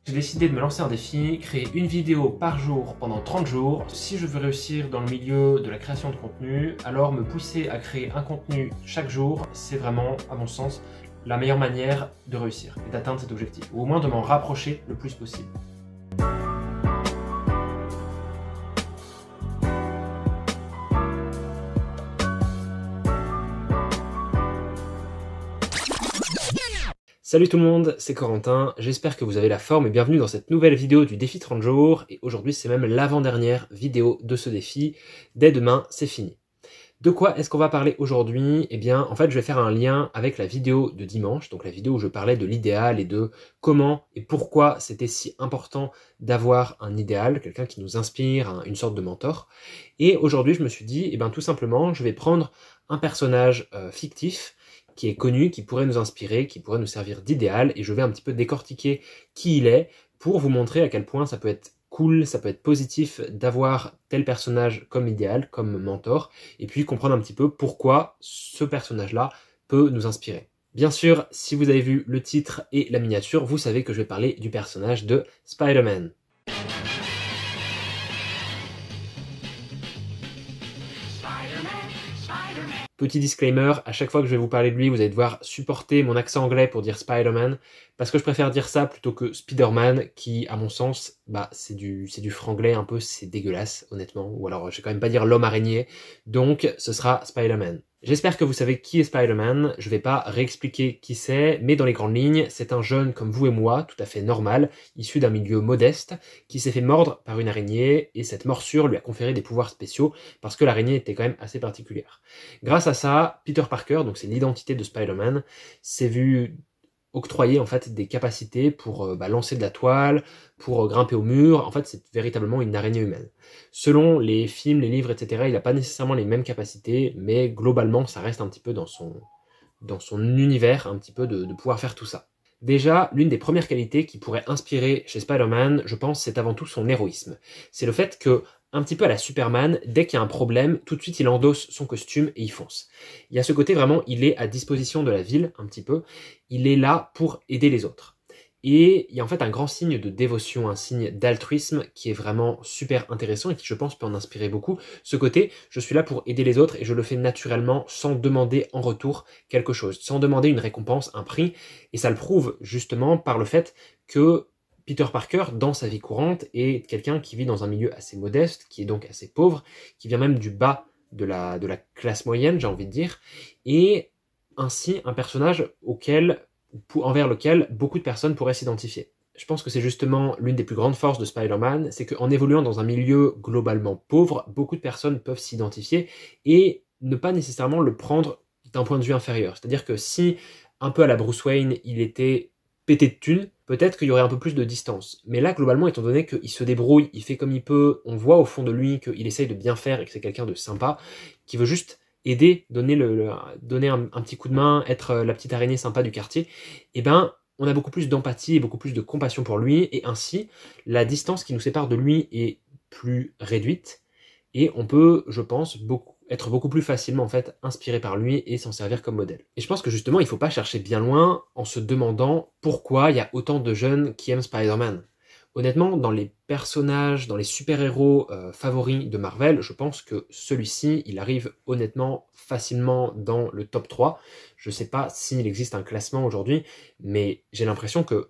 J'ai décidé de me lancer un défi, créer une vidéo par jour pendant 30 jours. Si je veux réussir dans le milieu de la création de contenu, alors me pousser à créer un contenu chaque jour, c'est vraiment, à mon sens, la meilleure manière de réussir et d'atteindre cet objectif, ou au moins de m'en rapprocher le plus possible. Salut tout le monde, c'est Corentin, j'espère que vous avez la forme et bienvenue dans cette nouvelle vidéo du défi 30 jours. Et aujourd'hui c'est même l'avant-dernière vidéo de ce défi. Dès demain, c'est fini. De quoi est-ce qu'on va parler aujourd'hui? Eh bien, en fait, je vais faire un lien avec la vidéo de dimanche, donc la vidéo où je parlais de l'idéal et de comment et pourquoi c'était si important d'avoir un idéal, quelqu'un qui nous inspire, une sorte de mentor. Et aujourd'hui, je me suis dit, eh bien, tout simplement, je vais prendre un personnage fictif qui est connu, qui pourrait nous inspirer, qui pourrait nous servir d'idéal, et je vais un petit peu décortiquer qui il est pour vous montrer à quel point ça peut être cool, ça peut être positif d'avoir tel personnage comme idéal, comme mentor, et puis comprendre un petit peu pourquoi ce personnage-là peut nous inspirer. Bien sûr, si vous avez vu le titre et la miniature, vous savez que je vais parler du personnage de Spider-Man. Petit disclaimer, à chaque fois que je vais vous parler de lui, vous allez devoir supporter mon accent anglais pour dire Spider-Man, parce que je préfère dire ça plutôt que Spider-Man, qui, à mon sens, c'est du franglais un peu, c'est dégueulasse, honnêtement, ou alors je vais quand même pas dire l'homme araignée, donc ce sera Spider-Man. J'espère que vous savez qui est Spider-Man, je vais pas réexpliquer qui c'est, mais dans les grandes lignes, c'est un jeune comme vous et moi, tout à fait normal, issu d'un milieu modeste, qui s'est fait mordre par une araignée, et cette morsure lui a conféré des pouvoirs spéciaux, parce que l'araignée était quand même assez particulière. Grâce à ça, Peter Parker, donc c'est l'identité de Spider-Man, s'est vu octroyer en fait des capacités pour lancer de la toile, pour grimper au mur. En fait, c'est véritablement une araignée humaine. Selon les films, les livres, etc., il n'a pas nécessairement les mêmes capacités, mais globalement, ça reste un petit peu dans son univers, un petit peu de pouvoir faire tout ça. Déjà, l'une des premières qualités qui pourrait inspirer chez Spider-Man, je pense, c'est avant tout son héroïsme. C'est le fait que, un petit peu à la Superman, dès qu'il y a un problème, tout de suite il endosse son costume et il fonce. Il y a ce côté vraiment, il est à disposition de la ville, un petit peu, il est là pour aider les autres. Et il y a en fait un grand signe de dévotion, un signe d'altruisme qui est vraiment super intéressant et qui, je pense, peut en inspirer beaucoup. Ce côté, je suis là pour aider les autres et je le fais naturellement sans demander en retour quelque chose, sans demander une récompense, un prix. Et ça le prouve justement par le fait que Peter Parker, dans sa vie courante, est quelqu'un qui vit dans un milieu assez modeste, qui est donc assez pauvre, qui vient même du bas de la classe moyenne, j'ai envie de dire, et ainsi un personnage envers lequel beaucoup de personnes pourraient s'identifier. Je pense que c'est justement l'une des plus grandes forces de Spider-Man, c'est qu'en évoluant dans un milieu globalement pauvre, beaucoup de personnes peuvent s'identifier et ne pas nécessairement le prendre d'un point de vue inférieur. C'est-à-dire que si, un peu à la Bruce Wayne, il était pété de thunes, peut-être qu'il y aurait un peu plus de distance. Mais là, globalement, étant donné qu'il se débrouille, il fait comme il peut, on voit au fond de lui qu'il essaye de bien faire et que c'est quelqu'un de sympa, qui veut juste aider, donner un petit coup de main, être la petite araignée sympa du quartier, eh ben, on a beaucoup plus d'empathie et beaucoup plus de compassion pour lui, et ainsi, la distance qui nous sépare de lui est plus réduite, et on peut, je pense, être beaucoup plus facilement en fait inspiré par lui et s'en servir comme modèle. Et je pense que justement, il ne faut pas chercher bien loin en se demandant pourquoi il y a autant de jeunes qui aiment Spider-Man. Honnêtement, dans les personnages, dans les super-héros favoris de Marvel, je pense que celui-ci, il arrive honnêtement facilement dans le top 3. Je ne sais pas s'il existe un classement aujourd'hui, mais j'ai l'impression que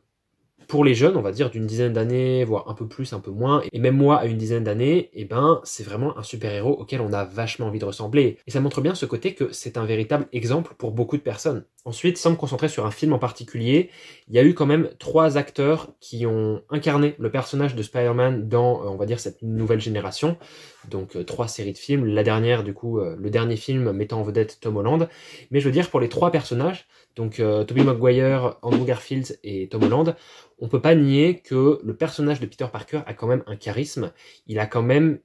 pour les jeunes, on va dire d'une dizaine d'années, voire un peu plus, un peu moins, et même moi à une dizaine d'années, eh ben, c'est vraiment un super-héros auquel on a vachement envie de ressembler. Et ça montre bien ce côté que c'est un véritable exemple pour beaucoup de personnes. Ensuite, sans me concentrer sur un film en particulier, il y a eu quand même 3 acteurs qui ont incarné le personnage de Spider-Man dans, on va dire, cette nouvelle génération. Donc 3 séries de films, la dernière, du coup, le dernier film mettant en vedette Tom Holland. Mais je veux dire, pour les 3 personnages, donc Tobey Maguire, Andrew Garfield et Tom Holland, on peut pas nier que le personnage de Peter Parker a quand même un charisme, il a quand même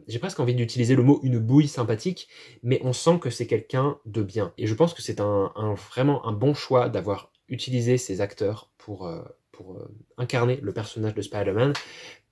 j'ai presque envie d'utiliser le mot une bouille sympathique, mais on sent que c'est quelqu'un de bien. Et je pense que c'est vraiment un bon choix d'avoir utilisé ces acteurs pour incarner le personnage de Spider-Man,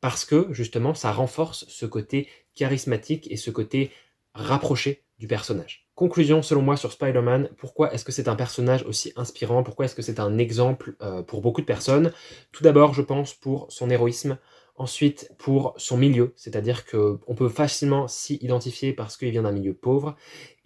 parce que justement ça renforce ce côté charismatique et ce côté rapproché du personnage. Conclusion selon moi sur Spider-Man, pourquoi est-ce que c'est un personnage aussi inspirant? Pourquoi est-ce que c'est un exemple pour beaucoup de personnes? Tout d'abord, je pense pour son héroïsme. Ensuite, pour son milieu, c'est-à-dire qu'on peut facilement s'y identifier parce qu'il vient d'un milieu pauvre.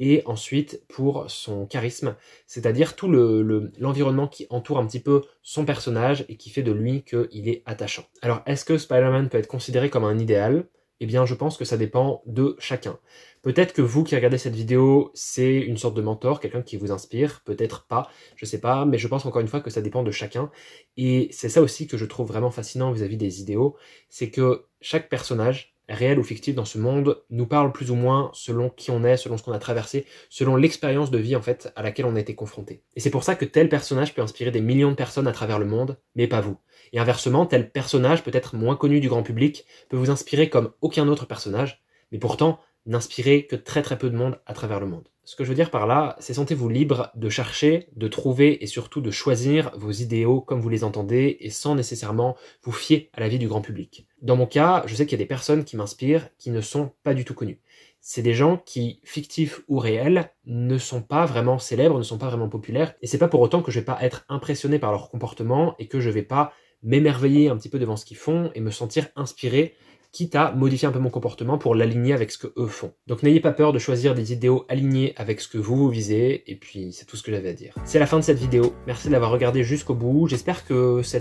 Et ensuite, pour son charisme, c'est-à-dire tout l'environnement qui entoure un petit peu son personnage et qui fait de lui qu'il est attachant. Alors, est-ce que Spider-Man peut être considéré comme un idéal? Eh bien, je pense que ça dépend de chacun. Peut-être que vous qui regardez cette vidéo, c'est une sorte de mentor, quelqu'un qui vous inspire, peut-être pas, je sais pas, mais je pense encore une fois que ça dépend de chacun. Et c'est ça aussi que je trouve vraiment fascinant vis-à-vis des idéaux, c'est que chaque personnage, réel ou fictif dans ce monde, nous parle plus ou moins selon qui on est, selon ce qu'on a traversé, selon l'expérience de vie en fait à laquelle on a été confronté. Et c'est pour ça que tel personnage peut inspirer des millions de personnes à travers le monde, mais pas vous. Et inversement, tel personnage, peut-être moins connu du grand public, peut vous inspirer comme aucun autre personnage, mais pourtant n'inspirer que très très peu de monde à travers le monde. Ce que je veux dire par là, c'est sentez-vous libre de chercher, de trouver et surtout de choisir vos idéaux comme vous les entendez et sans nécessairement vous fier à l'avis du grand public. Dans mon cas, je sais qu'il y a des personnes qui m'inspirent qui ne sont pas du tout connues. C'est des gens qui, fictifs ou réels, ne sont pas vraiment célèbres, ne sont pas vraiment populaires, et c'est pas pour autant que je vais pas être impressionné par leur comportement et que je vais pas m'émerveiller un petit peu devant ce qu'ils font et me sentir inspiré, quitte à modifier un peu mon comportement pour l'aligner avec ce que eux font. Donc n'ayez pas peur de choisir des idéaux alignés avec ce que vous visez, et puis c'est tout ce que j'avais à dire. C'est la fin de cette vidéo, merci de l'avoir regardé jusqu'au bout, j'espère que ce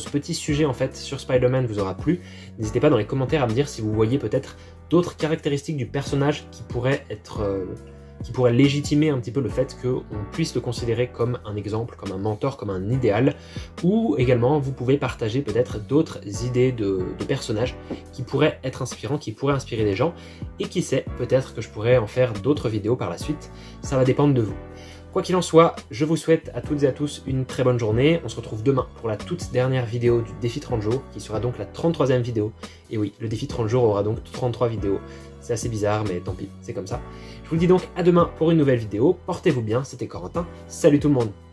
petit sujet en fait sur Spider-Man vous aura plu. N'hésitez pas dans les commentaires à me dire si vous voyez peut-être d'autres caractéristiques du personnage qui pourraient légitimer un petit peu le fait qu'on puisse le considérer comme un exemple, comme un mentor, comme un idéal, ou également vous pouvez partager peut-être d'autres idées de personnages qui pourraient être inspirants, qui pourraient inspirer des gens, et qui sait, peut-être que je pourrais en faire d'autres vidéos par la suite, ça va dépendre de vous. Quoi qu'il en soit, je vous souhaite à toutes et à tous une très bonne journée. On se retrouve demain pour la toute dernière vidéo du défi 30 jours, qui sera donc la 33e vidéo. Et oui, le défi 30 jours aura donc 33 vidéos. C'est assez bizarre, mais tant pis, c'est comme ça. Je vous dis donc à demain pour une nouvelle vidéo. Portez-vous bien, c'était Corentin. Salut tout le monde!